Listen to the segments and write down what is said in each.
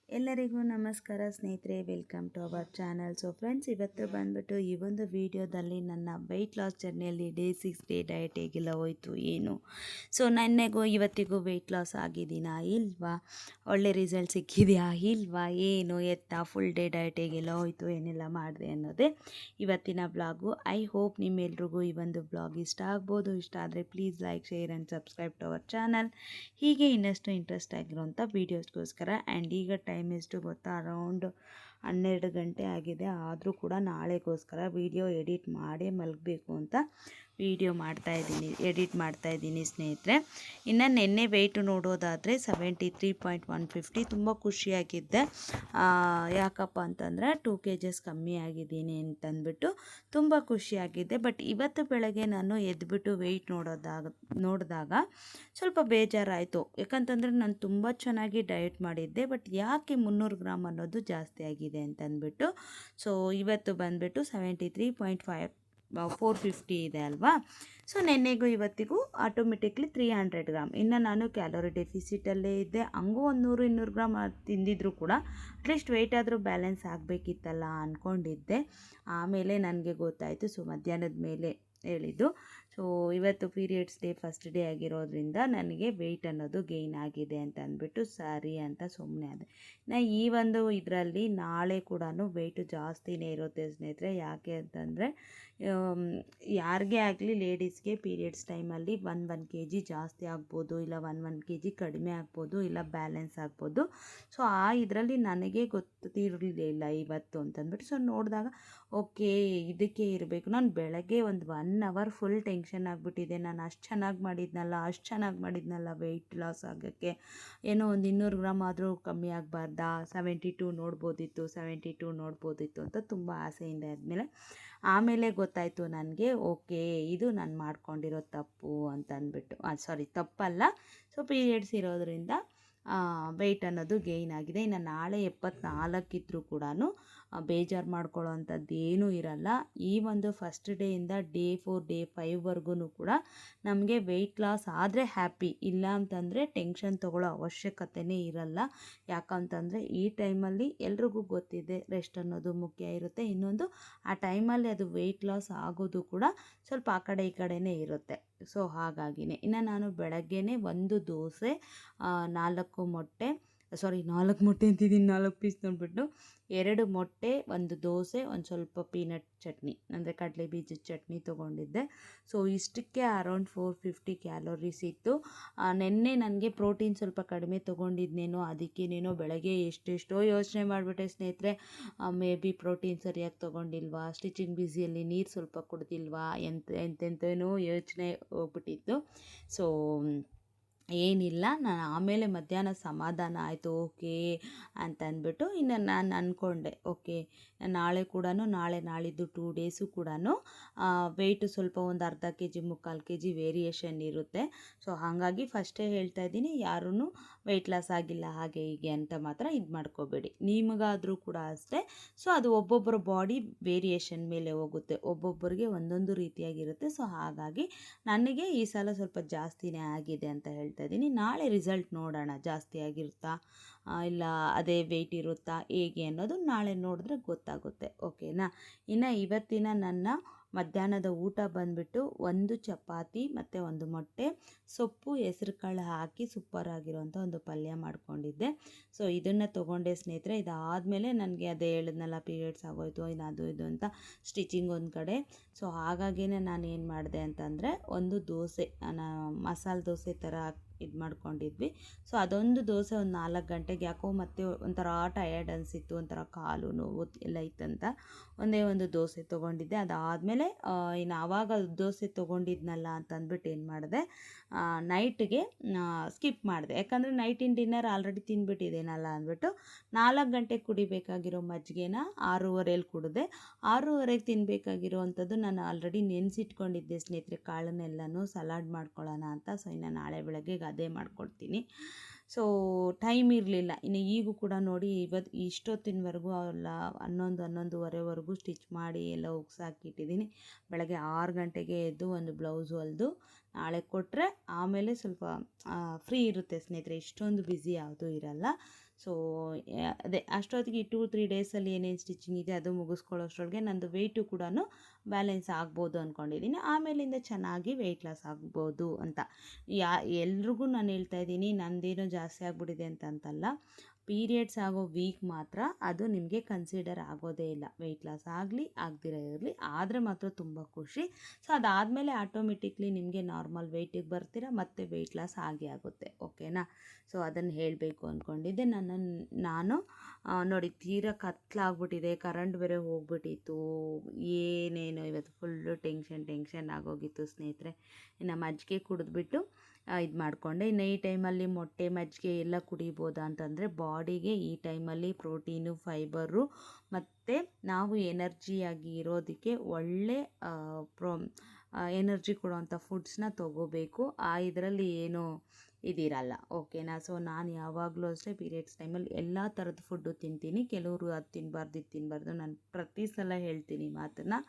ಎಲ್ಲರಿಗೂ ನಮಸ್ಕಾರ ಸ್ನೇಹಿತರೆ, welcome to our channel. So friends, ಇವತ್ತು ಬಂದ್ಬಿಟ್ಟು ಈ ಒಂದು ವಿಡಿಯೋದಲ್ಲಿ ನನ್ನ ವೆಯ್ಟ್ ಲಾಸ್ ಜರ್ನಿಯಲ್ಲಿ ಡೇ 6 ಡೇ ಡಯಟ್ ಹೇಗೆಲ್ಲ ಹೋಯಿತು ಏನು. ಸೊ ನೆನ್ನೆಗೂ ಇವತ್ತಿಗೂ ವೆಯ್ಟ್ ಲಾಸ್ ಆಗಿದ್ದೀನಾ ಇಲ್ವಾ, ಒಳ್ಳೆ ರಿಸಲ್ಟ್ ಸಿಕ್ಕಿದೆಯಾ ಇಲ್ವಾ, ಏನು ಎತ್ತಾ ಫುಲ್ ಡೇ ಡಯಟ್ ಹೇಗೆಲ್ಲ ಹೋಯಿತು, ಏನೆಲ್ಲ ಮಾಡಿದೆ ಅನ್ನೋದೇ ಇವತ್ತಿನ ಬ್ಲಾಗು. ಐ ಹೋಪ್ ನಿಮ್ಮೆಲ್ರಿಗೂ ಈ ಒಂದು ಬ್ಲಾಗ್ ಇಷ್ಟ ಆಗ್ಬೋದು. ಇಷ್ಟ ಆದರೆ please like, share and subscribe to our channel. ಹೀಗೆ ಇನ್ನಷ್ಟು ಇಂಟ್ರೆಸ್ಟ್ ಆಗಿರೋಂಥ ವೀಡಿಯೋಸ್ಗೋಸ್ಕರ. ಆ್ಯಂಡ್ ಈಗ ಟೈಮ್ ಎಷ್ಟು ಗೊತ್ತಾ, ಅರೌಂಡ್ 12 ಗಂಟೆ ಆಗಿದೆ. ಆದರೂ ಕೂಡ ನಾಳೆಗೋಸ್ಕರ ವೀಡಿಯೋ ಎಡಿಟ್ ಮಾಡೇ ಮಲಗಬೇಕು ಅಂತ ಎಡಿಟ್ ಮಾಡ್ತಾಯಿದ್ದೀನಿ ಸ್ನೇಹಿತರೆ. ಇನ್ನು ನಿನ್ನೆ ವೆಯ್ಟು ನೋಡೋದಾದರೆ 73.150. ತುಂಬ ಖುಷಿಯಾಗಿದ್ದೆ. ಯಾಕಪ್ಪ ಅಂತಂದರೆ 2 kgs ಕಮ್ಮಿ ಆಗಿದ್ದೀನಿ ಅಂತಂದ್ಬಿಟ್ಟು ತುಂಬ ಖುಷಿಯಾಗಿದ್ದೆ. ಬಟ್ ಇವತ್ತು ಬೆಳಗ್ಗೆ ನಾನು ಎದ್ಬಿಟ್ಟು ವೆಯ್ಟ್ ನೋಡಿದಾಗ ಸ್ವಲ್ಪ ಬೇಜಾರಾಯಿತು. ಯಾಕಂತಂದರೆ ನಾನು ತುಂಬ ಚೆನ್ನಾಗಿ ಡಯಟ್ ಮಾಡಿದ್ದೆ, ಬಟ್ ಯಾಕೆ 300 ಗ್ರಾಮ್ ಅನ್ನೋದು ಜಾಸ್ತಿ ಆಗಿದೆ ಅಂತಂದ್ಬಿಟ್ಟು. ಸೊ ಇವತ್ತು ಬಂದುಬಿಟ್ಟು 73.450 ಇದೆ ಅಲ್ವಾ. ಸೊ ನೆನ್ನೆಗೂ ಇವತ್ತಿಗೂ ಆಟೋಮೆಟಿಕ್ಲಿ 300 ಗ್ರಾಮ್. ಇನ್ನು ನಾನು ಕ್ಯಾಲೋರಿ ಡೆಫಿಸಿಟಲ್ಲೇ ಇದ್ದೆ. ಹಂಗೂ 100-200 ಗ್ರಾಮ್ ತಿಂದಿದ್ರು ಕೂಡ ಅಟ್ಲೀಸ್ಟ್ ವೆಯ್ಟ್ ಆದರೂ ಬ್ಯಾಲೆನ್ಸ್ ಆಗಬೇಕಿತ್ತಲ್ಲ ಅಂದ್ಕೊಂಡಿದ್ದೆ. ಆಮೇಲೆ ನನಗೆ ಗೊತ್ತಾಯಿತು. ಸೊ ಮಧ್ಯಾಹ್ನದ ಮೇಲೆ ಹೇಳಿದ್ದು. ಸೊ ಇವತ್ತು ಪೀರಿಯಡ್ಸ್ ಡೇ ಫಸ್ಟ್ ಡೇ ಆಗಿರೋದ್ರಿಂದ ನನಗೆ ವೆಯ್ಟ್ ಅನ್ನೋದು ಗೇಯ್ನ್ ಆಗಿದೆ ಅಂತ ಅಂದ್ಬಿಟ್ಟು ಸರಿ ಅಂತ ಸುಮ್ಮನೆ ಆದೆ. ಈ ಒಂದು ಇದರಲ್ಲಿ ನಾಳೆ ಕೂಡ ವೆಯ್ಟು ಜಾಸ್ತಿನೇ ಇರುತ್ತೆ ಸ್ನೇಹಿತರೆ. ಯಾಕೆ ಅಂತಂದರೆ ಯಾರಿಗೇ ಆಗಲಿ ಲೇಡೀಸ್ಗೆ ಪೀರಿಯಡ್ಸ್ ಟೈಮಲ್ಲಿ 1 kg ಜಾಸ್ತಿ ಆಗ್ಬೋದು, ಇಲ್ಲ 1 kg ಕಡಿಮೆ ಆಗ್ಬೋದು, ಇಲ್ಲ ಬ್ಯಾಲೆನ್ಸ್ ಆಗ್ಬೋದು. ಸೊ ಆ ಇದರಲ್ಲಿ ನನಗೆ ಗೊತ್ತಿರಲಿಲ್ಲ ಇವತ್ತು ಅಂತಂದ್ಬಿಟ್ಟು. ಸೊ ನೋಡಿದಾಗ ಓಕೆ ಇದಕ್ಕೆ ಇರಬೇಕು. ನಾನು ಬೆಳಗ್ಗೆ ಒಂದು 1 hour ಫುಲ್ ಟೆನ್ಷನ್ ಆಗಿಬಿಟ್ಟಿದೆ. ನಾನು ಅಷ್ಟು ಚೆನ್ನಾಗಿ ಮಾಡಿದ್ನಲ್ಲ ವೆಯ್ಟ್ ಲಾಸ್ ಆಗೋಕ್ಕೆ. ಏನೋ ಒಂದು 200 ಗ್ರಾಮ್ ಆದರೂ ಕಮ್ಮಿ ಆಗಬಾರ್ದಾ, 72 ನೋಡ್ಬೋದಿತ್ತು ಅಂತ ತುಂಬ ಆಸೆಯಿಂದ ಆಮೇಲೆ ಗೊತ್ತಾಯಿತು ನನಗೆ, ಓಕೆ ಇದು ನಾನು ಮಾಡ್ಕೊಂಡಿರೋ ತಪ್ಪು ಅಂತ ಅಂದ್ಬಿಟ್ಟು. ತಪ್ಪಲ್ಲ. ಸೊ ಪೀರಿಯಡ್ಸ್ ಇರೋದ್ರಿಂದ ವೆಯ್ಟ್ ಅನ್ನೋದು ಗೇಯ್ನ್ ಆಗಿದೆ. ಇನ್ನು ನಾಳೆ 74 ಇದ್ದರೂ ಕೂಡ ಬೇಜಾರು ಮಾಡ್ಕೊಳ್ಳೋ ಅಂಥದ್ದು ಏನೂ ಇರಲ್ಲ. ಈ ಒಂದು ಫಸ್ಟ್ ಡೇಯಿಂದ ಡೇ 4 ಡೇ 5ವರೆಗೂ ಕೂಡ ನಮಗೆ ವೆಯ್ಟ್ ಲಾಸ್ ಆದರೆ ಹ್ಯಾಪಿ, ಇಲ್ಲ ಅಂತಂದರೆ ಟೆನ್ಷನ್ ತೊಗೊಳ್ಳೋ ಅವಶ್ಯಕತೆಯೇ ಇರಲ್ಲ. ಯಾಕಂತಂದರೆ ಈ ಟೈಮಲ್ಲಿ ಎಲ್ರಿಗೂ ಗೊತ್ತಿದೆ ರೆಸ್ಟ್ ಅನ್ನೋದು ಮುಖ್ಯ ಇರುತ್ತೆ. ಇನ್ನೊಂದು ಆ ಟೈಮಲ್ಲಿ ಅದು ವೆಯ್ಟ್ ಲಾಸ್ ಆಗೋದು ಕೂಡ ಸ್ವಲ್ಪ ಆ ಕಡೆ ಈ ಕಡೆನೇ ಇರುತ್ತೆ. ಸೊ ಹಾಗಾಗಿನೇ ಇನ್ನು ನಾನು ಬೆಳಗ್ಗೆನೇ 1 ದೋಸೆ, 4 ಮೊಟ್ಟೆ, 4 ಮೊಟ್ಟೆ ಅಂತಿದ್ದೀನಿ, 4 ಪೀಸ್ ನೋಡ್ಬಿಟ್ಟು 2 ಮೊಟ್ಟೆ, 1 ದೋಸೆ, ಒಂದು ಸ್ವಲ್ಪ ಪೀನಟ್ ಚಟ್ನಿ ಅಂದರೆ ಕಡಲೆ ಬೀಜದ ಚಟ್ನಿ ತೊಗೊಂಡಿದ್ದೆ. ಸೊ ಇಷ್ಟಕ್ಕೆ ಅರೌಂಡ್ 450 ಕ್ಯಾಲೋರೀಸ್ ಇತ್ತು. ನೆನ್ನೆ ನನಗೆ ಪ್ರೋಟೀನ್ ಸ್ವಲ್ಪ ಕಡಿಮೆ ತೊಗೊಂಡಿದ್ನೇನೋ, ಅದಕ್ಕೇನೇನೋ ಬೆಳಗ್ಗೆ ಎಷ್ಟೆಷ್ಟೋ ಯೋಚನೆ ಮಾಡಿಬಿಟ್ಟೆ ಸ್ನೇಹಿತರೆ. ಮೇ ಬಿ ಪ್ರೋಟೀನ್ ಸರಿಯಾಗಿ ತೊಗೊಂಡಿಲ್ವಾ, ಸ್ಟಿಚಿಂಗ್ ಬ್ಯುಸಿಯಲ್ಲಿ ನೀರು ಸ್ವಲ್ಪ ಕುಡ್ದಿಲ್ವಾ, ಎಂತೆಂತೇನೋ ಯೋಚನೆ ಹೋಗ್ಬಿಟ್ಟಿತ್ತು. ಸೊ ಏನಿಲ್ಲ, ನಾನು ಆಮೇಲೆ ಮಧ್ಯಾಹ್ನ ಸಮಾಧಾನ ಆಯಿತು ಓಕೆ ಅಂತ ಅಂದ್ಬಿಟ್ಟು. ಇನ್ನು ನಾನು ಅಂದ್ಕೊಂಡೆ ಓಕೆ ನಾಳೆ ನಾಳಿದ್ದು 2 ಡೇಸು ಕೂಡ ವೆಯ್ಟು ಸ್ವಲ್ಪ ಒಂದು ಅರ್ಧ kg 3/4 kg ವೇರಿಯೇಷನ್ ಇರುತ್ತೆ. ಸೊ ಹಾಗಾಗಿ ಫಸ್ಟೇ ಹೇಳ್ತಾ ಇದ್ದೀನಿ, ಯಾರೂ ವೆಯ್ಟ್ ಲಾಸ್ ಆಗಿಲ್ಲ ಹಾಗೆ ಹೀಗೆ ಅಂತ ಮಾತ್ರ ಇದು ಮಾಡ್ಕೋಬೇಡಿ. ನಿಮಗಾದರೂ ಕೂಡ ಅಷ್ಟೇ. ಸೊ ಅದು ಒಬ್ಬೊಬ್ಬರ ಬಾಡಿ ವೇರಿಯೇಷನ್ ಮೇಲೆ ಹೋಗುತ್ತೆ, ಒಬ್ಬೊಬ್ಬರಿಗೆ ಒಂದೊಂದು ರೀತಿಯಾಗಿರುತ್ತೆ. ಸೊ ಹಾಗಾಗಿ ನನಗೆ ಈ ಸಲ ಸ್ವಲ್ಪ ಜಾಸ್ತಿನೇ ಆಗಿದೆ ಅಂತ ಹೇಳ್ತಾ ಇದ್ದೀನಿ. ನಾಳೆ ರಿಸಲ್ಟ್ ನೋಡೋಣ, ಜಾಸ್ತಿ ಆಗಿರುತ್ತಾ ಇಲ್ಲ ಅದೇ ವೆಯ್ಟ್ ಇರುತ್ತಾ ಹೇಗೆ ಅನ್ನೋದು ನಾಳೆ ನೋಡಿದ್ರೆ ಗೊತ್ತಾಗುತ್ತೆ. ಓಕೆನಾ. ಇನ್ನು ಇವತ್ತಿನ ನನ್ನ ಮಧ್ಯಾಹ್ನದ ಊಟ ಬಂದುಬಿಟ್ಟು 1 ಚಪಾತಿ ಮತ್ತು 1 ಮೊಟ್ಟೆ, ಸೊಪ್ಪು, ಹೆಸರು ಕಾಳು ಹಾಕಿ ಸೂಪರ್ ಆಗಿರೋಂಥ ಒಂದು ಪಲ್ಯ ಮಾಡ್ಕೊಂಡಿದ್ದೆ. ಸೊ ಇದನ್ನು ತೊಗೊಂಡೆ ಸ್ನೇಹಿತರೆ. ಇದಾದಮೇಲೆ ನನಗೆ ಅದೇ ಹೇಳಿದ್ನಲ್ಲ ಪೀರಿಯಡ್ಸ್ ಆಗೋಯ್ತು, ಇನ್ನು ಅದು ಇದು ಅಂತ ಸ್ಟಿಚಿಂಗ್ ಒಂದು ಕಡೆ. ಸೊ ಹಾಗಾಗಿನೇ ನಾನು ಏನು ಮಾಡಿದೆ ಅಂತಂದರೆ, ಒಂದು ದೋಸೆ ಮಸಾಲೆ ದೋಸೆ ಥರ ಇದು ಮಾಡ್ಕೊಂಡಿದ್ವಿ. ಸೊ ಅದೊಂದು ದೋಸೆ ಒಂದು 4 ಗಂಟೆಗೆ ಯಾಕೋ ಮತ್ತೆ ಒಂಥರ ಟಯರ್ಡ್ ಅನಿಸಿತ್ತು, ಒಂಥರ ಕಾಲು ನೋವು ಎಲ್ಲ ಇತ್ತಂತ ಒಂದೇ ಒಂದು ದೋಸೆ ತೊಗೊಂಡಿದ್ದೆ. ಅದಾದಮೇಲೆ ಇನ್ನು ಆವಾಗ ದೋಸೆ ತೊಗೊಂಡಿದ್ನಲ್ಲ ಅಂತ ಅಂದ್ಬಿಟ್ಟು ಏನು ಮಾಡಿದೆ, ನೈಟ್ಗೆ ಸ್ಕಿಪ್ ಮಾಡಿದೆ. ಯಾಕಂದರೆ ನೈಟಿನ ಡಿನ್ನರ್ ಆಲ್ರೆಡಿ ತಿಂದ್ಬಿಟ್ಟಿದ್ದೇನಲ್ಲ ಅಂದ್ಬಿಟ್ಟು 4 ಗಂಟೆಗೆ ಕುಡಿಬೇಕಾಗಿರೋ ಮಜ್ಜಿಗೆನ 6:30 ಕುಡಿದೆ. 6:30ಗೆ ತಿನ್ನಬೇಕಾಗಿರೋವಂಥದ್ದು ನಾನು ಆಲ್ರೆಡಿ ನೆನೆಸಿಟ್ಕೊಂಡಿದ್ದೆ ಸ್ನೇಹಿತರೆ, ಕಾಳನ್ನೆಲ್ಲನೂ ಸಲಾಡ್ ಮಾಡ್ಕೊಳ್ಳೋಣ ಅಂತ. ಸೊ ಇನ್ನು ನಾಳೆ ಬೆಳಗ್ಗೆಗೆ ಅದೇ ಮಾಡ್ಕೊಳ್ತೀನಿ. ಸೊ ಟೈಮ್ ಇರಲಿಲ್ಲ. ಇನ್ನು ಈಗೂ ಕೂಡ ನೋಡಿ ಇಷ್ಟೊತ್ತಿನವರೆಗೂ ಅಲ್ಲ 11-11:30ವರೆಗೂ ಸ್ಟಿಚ್ ಮಾಡಿ ಎಲ್ಲ ಉಗ್ಸಾಕಿಟ್ಟಿದ್ದೀನಿ. ಬೆಳಗ್ಗೆ 6 ಗಂಟೆಗೆ ಎದ್ದು ಒಂದು ಬ್ಲೌಸು ಹೊಲಿದು ನಾಳೆ ಕೊಟ್ಟರೆ ಆಮೇಲೆ ಸ್ವಲ್ಪ ಫ್ರೀ ಇರುತ್ತೆ ಸ್ನೇಹಿತರೆ. ಇಷ್ಟೊಂದು ಬ್ಯುಸಿ ಯಾವುದೂ ಇರಲ್ಲ. ಸೊ ಅದೇ ಅಷ್ಟೊತ್ತಿಗೆ 2-3 ಡೇಸಲ್ಲಿ ಏನೇನು ಸ್ಟಿಚಿಂಗ್ ಇದೆ ಅದು ಮುಗಿಸ್ಕೊಳ್ಳೋಷ್ಟ್ರೊಳಗೆ ನಂದು ವೆಯ್ಟು ಕೂಡ ಬ್ಯಾಲೆನ್ಸ್ ಆಗ್ಬೋದು ಅಂದ್ಕೊಂಡಿದ್ದೀನಿ. ಆಮೇಲಿಂದ ಚೆನ್ನಾಗಿ ವೆಯ್ಟ್ ಲಾಸ್ ಆಗ್ಬೋದು ಅಂತ. ಎಲ್ರಿಗೂ ನಾನು ಹೇಳ್ತಾ ಇದ್ದೀನಿ, ನಂದೇನೋ ಜಾಸ್ತಿ ಆಗಿಬಿಟ್ಟಿದೆ ಅಂತಲ್ಲ. ಪೀರಿಯಡ್ಸ್ ಆಗೋ ವೀಕ್ ಮಾತ್ರ ಅದು ನಿಮಗೆ ಕನ್ಸಿಡರ್ ಆಗೋದೇ ಇಲ್ಲ. ವೆಯ್ಟ್ ಲಾಸ್ ಆಗಲಿ ಆಗದಿರೋ ಇರಲಿ, ಆದರೆ ಮಾತ್ರ ತುಂಬ ಖುಷಿ. ಸೊ ಅದಾದಮೇಲೆ ಆಟೋಮೆಟಿಕ್ಲಿ ನಿಮಗೆ ನಾರ್ಮಲ್ ವೆಯ್ಟಿಗೆ ಬರ್ತೀರಾ, ಮತ್ತು ವೆಯ್ಟ್ ಲಾಸ್ ಆಗೇ ಆಗುತ್ತೆ. ಓಕೆನಾ? ಸೊ ಅದನ್ನು ಹೇಳಬೇಕು ಅಂದ್ಕೊಂಡಿದ್ದೆ. ನಾನು ನೋಡಿ ತೀರಾ ಕತ್ಲಾಗ್ಬಿಟ್ಟಿದೆ, ಕರೆಂಟ್ ಬೇರೆ ಹೋಗ್ಬಿಟ್ಟಿತ್ತು, ಏನೇನೋ ಇವತ್ತು ಫುಲ್ಲು ಟೆನ್ಷನ್ ಆಗೋಗಿತ್ತು ಸ್ನೇಹಿತರೆ. ಇನ್ನು ಮಜ್ಜಿಗೆ ಕುಡಿದ್ಬಿಟ್ಟು ಇದು ಮಾಡಿಕೊಂಡೆ. ಇನ್ನು ಈ ಟೈಮಲ್ಲಿ ಮೊಟ್ಟೆ ಮಜ್ಜಿಗೆ ಎಲ್ಲ ಕುಡಿಬೋದಾ ಅಂತಂದರೆ, ಬಾಡಿಗೆ ಈ ಟೈಮಲ್ಲಿ ಪ್ರೋಟೀನು, ಫೈಬರು ಮತ್ತು ನಾವು ಎನರ್ಜಿಯಾಗಿ ಇರೋದಕ್ಕೆ ಒಳ್ಳೆ ಎನರ್ಜಿ ಕೊಡುವಂಥ ಫುಡ್ಸ್ನ ತೊಗೋಬೇಕು. ಇದರಲ್ಲಿ ಏನು ಇದಿರಲ್ಲ. ಓಕೆನಾ? ಸೊ ನಾನು ಯಾವಾಗಲೂ ಅಷ್ಟೇ ಪೀರಿಯಡ್ಸ್ ಟೈಮಲ್ಲಿ ಎಲ್ಲ ಥರದ ಫುಡ್ಡು ತಿಂತೀನಿ. ಕೆಲವರು ಅದು ತಿನ್ನಬಾರ್ದು ಇದು ತಿನ್ನಬಾರ್ದು, ನಾನು ಪ್ರತಿ ಸಲ ಹೇಳ್ತೀನಿ ಮಾತನ್ನು.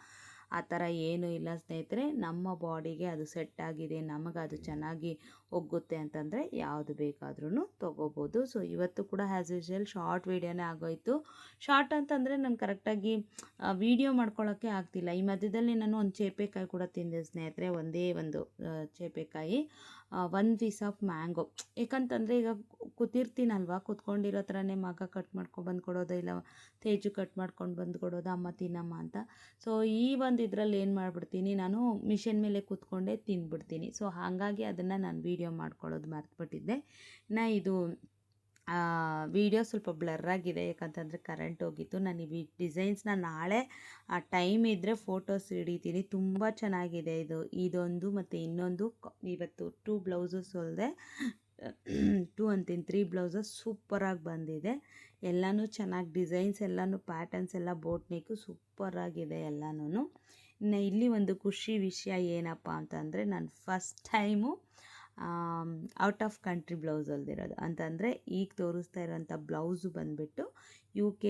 ಆ ಥರ ಏನೂ ಇಲ್ಲ ಸ್ನೇಹಿತರೆ. ನಮ್ಮ ಬಾಡಿಗೆ ಅದು ಸೆಟ್ ಆಗಿದೆ, ನಮಗೆ ಅದು ಚೆನ್ನಾಗಿ ಒಗ್ಗುತ್ತೆ ಅಂತಂದರೆ ಯಾವುದು ಬೇಕಾದ್ರೂ ತೊಗೋಬೋದು. ಸೊ ಇವತ್ತು ಕೂಡ ಆ್ಯಸ್ ಯೂಶ್ವಲ್ ಶಾರ್ಟ್ ವೀಡಿಯೋನೇ ಆಗೋಯಿತು. ಶಾರ್ಟ್ ಅಂತಂದರೆ ನಾನು ಕರೆಕ್ಟಾಗಿ ವೀಡಿಯೋ ಮಾಡ್ಕೊಳ್ಳೋಕ್ಕೆ ಆಗ್ತಿಲ್ಲ. ಈ ಮಧ್ಯದಲ್ಲಿ ನಾನು ಒಂದು ಚೇಪೆಕಾಯಿ ಕೂಡ ತಿಂದೆ ಸ್ನೇಹಿತರೆ, ಒಂದೇ ಒಂದು ಚೇಪೆಕಾಯಿ, 1 ಪೀಸ್ ಆಫ್ ಮ್ಯಾಂಗೋ. ಯಾಕಂತಂದರೆ ಈಗ ಕೂತಿರ್ತೀನಲ್ವ, ಕೂತ್ಕೊಂಡಿರೋ ಥರನೇ ಮಗ ಕಟ್ ಮಾಡ್ಕೊಂಡು ಬಂದು ಕೊಡೋದು, ಇಲ್ಲ ತೇಜು ಕಟ್ ಮಾಡ್ಕೊಂಡು ಬಂದು ಕೊಡೋದು, ಅಮ್ಮ ತಿನ್ನಮ್ಮ ಅಂತ. ಸೊ ಈ ಒಂದು ಇದರಲ್ಲಿ ಏನು ಮಾಡಿಬಿಡ್ತೀನಿ, ನಾನು ಮಿಷನ್ ಮೇಲೆ ಕೂತ್ಕೊಂಡೇ ತಿಂದ್ಬಿಡ್ತೀನಿ. ಸೊ ಹಾಗಾಗಿ ಅದನ್ನು ನಾನು ವೀಡಿಯೋ ಮಾಡ್ಕೊಳ್ಳೋದು ಮರ್ತುಬಿಟ್ಟಿದ್ದೆ. ಇದು ವಿಡಿಯೋ ಸ್ವಲ್ಪ ಬ್ಲರ್ ಆಗಿದೆ, ಯಾಕಂತಂದರೆ ಕರೆಂಟ್ ಹೋಗಿತ್ತು. ನಾನು ಈ ಡಿಸೈನ್ಸ್ನ ನಾಳೆ ಟೈಮ್ ಇದ್ದರೆ ಫೋಟೋಸ್ ಹಿಡಿತೀನಿ. ತುಂಬ ಚೆನ್ನಾಗಿದೆ ಇದೊಂದು ಮತ್ತು ಇನ್ನೊಂದು. ಇವತ್ತು 2 ಬ್ಲೌಸಸ್ ಹೊಲಿದೆ, 2 ಅಂತೀನಿ 3 ಬ್ಲೌಸಸ್ ಸೂಪರಾಗಿ ಬಂದಿದೆ. ಎಲ್ಲನೂ ಚೆನ್ನಾಗಿ ಡಿಸೈನ್ಸ್ ಎಲ್ಲನೂ ಪ್ಯಾಟರ್ನ್ಸ್ ಎಲ್ಲ ಬೋಟ್ ನೆಕ್ಕು ಸೂಪರಾಗಿದೆ ಎಲ್ಲನೂ. ಇನ್ನು ಇಲ್ಲಿ ಒಂದು ಖುಷಿ ವಿಷಯ ಏನಪ್ಪ ಅಂತಂದರೆ, ನಾನು first time out of country blouse ಹೊಲ್ದಿರೋದು. ಅಂತಂದರೆ ಈಗ ತೋರಿಸ್ತಾ ಇರೋಂಥ ಬ್ಲೌಸು ಬಂದುಬಿಟ್ಟು UK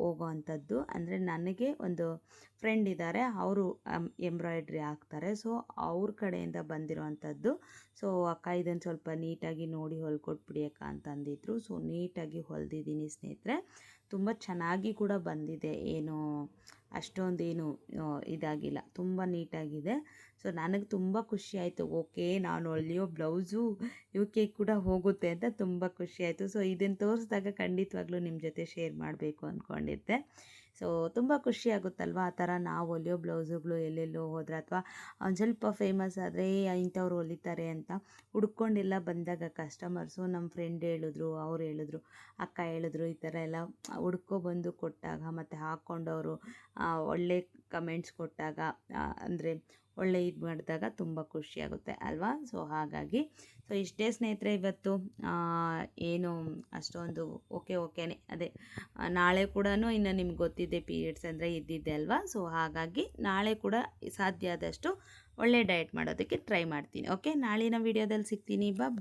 ಹೋಗೋ ಅಂಥದ್ದು. ಅಂದರೆ ನನಗೆ ಒಂದು ಫ್ರೆಂಡ್ ಇದ್ದಾರೆ, ಅವರು ಎಂಬ್ರಾಯ್ಡ್ರಿ ಹಾಕ್ತಾರೆ. ಸೊ ಅವ್ರ ಕಡೆಯಿಂದ ಬಂದಿರೋ ಅಂಥದ್ದು. ಸೊ ಅಕ್ಕ ಇದನ್ನು ಸ್ವಲ್ಪ ನೀಟಾಗಿ ನೋಡಿ ಹೊಲ್ಕೊಟ್ಬಿಡಿ ಅಕ್ಕ ಅಂತಂದಿದ್ರು. ಸೊ ನೀಟಾಗಿ ಹೊಲ್ದಿದ್ದೀನಿ ಸ್ನೇಹಿತರೆ. ತುಂಬ ಚೆನ್ನಾಗಿ ಕೂಡ ಬಂದಿದೆ, ಏನು ಅಷ್ಟೊಂದೇನು ಇದಾಗಿಲ್ಲ, ತುಂಬ ನೀಟಾಗಿದೆ. ಸೊ ನನಗೆ ತುಂಬ ಖುಷಿ ಆಯಿತು. ಓಕೆ, ನಾನು ಹೊಲಿಯೋ ಬ್ಲೌಸು UK ಕೂಡ ಹೋಗುತ್ತೆ ಅಂತ ತುಂಬ ಖುಷಿ ಆಯಿತು. ಸೊ ಇದನ್ನು ತೋರಿಸಿದಾಗ ಖಂಡಿತವಾಗ್ಲೂ ನಿಮ್ಮ ಜೊತೆ ಶೇರ್ ಮಾಡಬೇಕು ಅಂದ್ಕೊಂಡಿದ್ದೆ. ಸೊ ತುಂಬ ಖುಷಿ ಆಗುತ್ತಲ್ವ ಆ ಥರ ನಾವು ಹೊಲಿಯೋ ಬ್ಲೌಸುಗಳು ಎಲ್ಲೆಲ್ಲೋ ಹೋದ್ರೆ, ಅಥವಾ ಒಂದು ಸ್ವಲ್ಪ ಫೇಮಸ್ ಆದರೆ ಇಂಥವ್ರು ಹೊಲಿತಾರೆ ಅಂತ ಹುಡ್ಕೊಂಡೆಲ್ಲ ಬಂದಾಗ ಕಸ್ಟಮರ್ಸು, ನಮ್ಮ ಫ್ರೆಂಡ್ ಹೇಳಿದ್ರು, ಅವ್ರು ಹೇಳಿದ್ರು, ಅಕ್ಕ ಹೇಳಿದ್ರು, ಈ ಥರ ಎಲ್ಲ ಹುಡ್ಕೊಬಂದು ಕೊಟ್ಟಾಗ ಮತ್ತು ಹಾಕ್ಕೊಂಡವರು ಒಳ್ಳೆ ಕಮೆಂಟ್ಸ್ ಕೊಟ್ಟಾಗ, ಅಂದರೆ ಒಳ್ಳೆ ಇದು ಮಾಡಿದಾಗ ತುಂಬ ಖುಷಿಯಾಗುತ್ತೆ ಅಲ್ವಾ? ಸೊ ಹಾಗಾಗಿ ಸೊ ಇಷ್ಟೇ ಸ್ನೇಹಿತರೆ ಇವತ್ತು. ಏನು ಅಷ್ಟೊಂದು ಓಕೆನೇ, ಅದೇ ನಾಳೆ ಕೂಡ ಇನ್ನು ನಿಮ್ಗೆ ಗೊತ್ತಿದೆ ಪೀರಿಯಡ್ಸ್ ಅಂದರೆ ಇದ್ದಿದ್ದೆ ಅಲ್ವಾ? ಸೊ ಹಾಗಾಗಿ ನಾಳೆ ಕೂಡ ಸಾಧ್ಯ ಆದಷ್ಟು ಒಳ್ಳೆ ಡಯಟ್ ಮಾಡೋದಕ್ಕೆ ಟ್ರೈ ಮಾಡ್ತೀನಿ. ಓಕೆ, ನಾಳಿನ ವೀಡಿಯೋದಲ್ಲಿ ಸಿಗ್ತೀನಿ. ಬಾಯ್.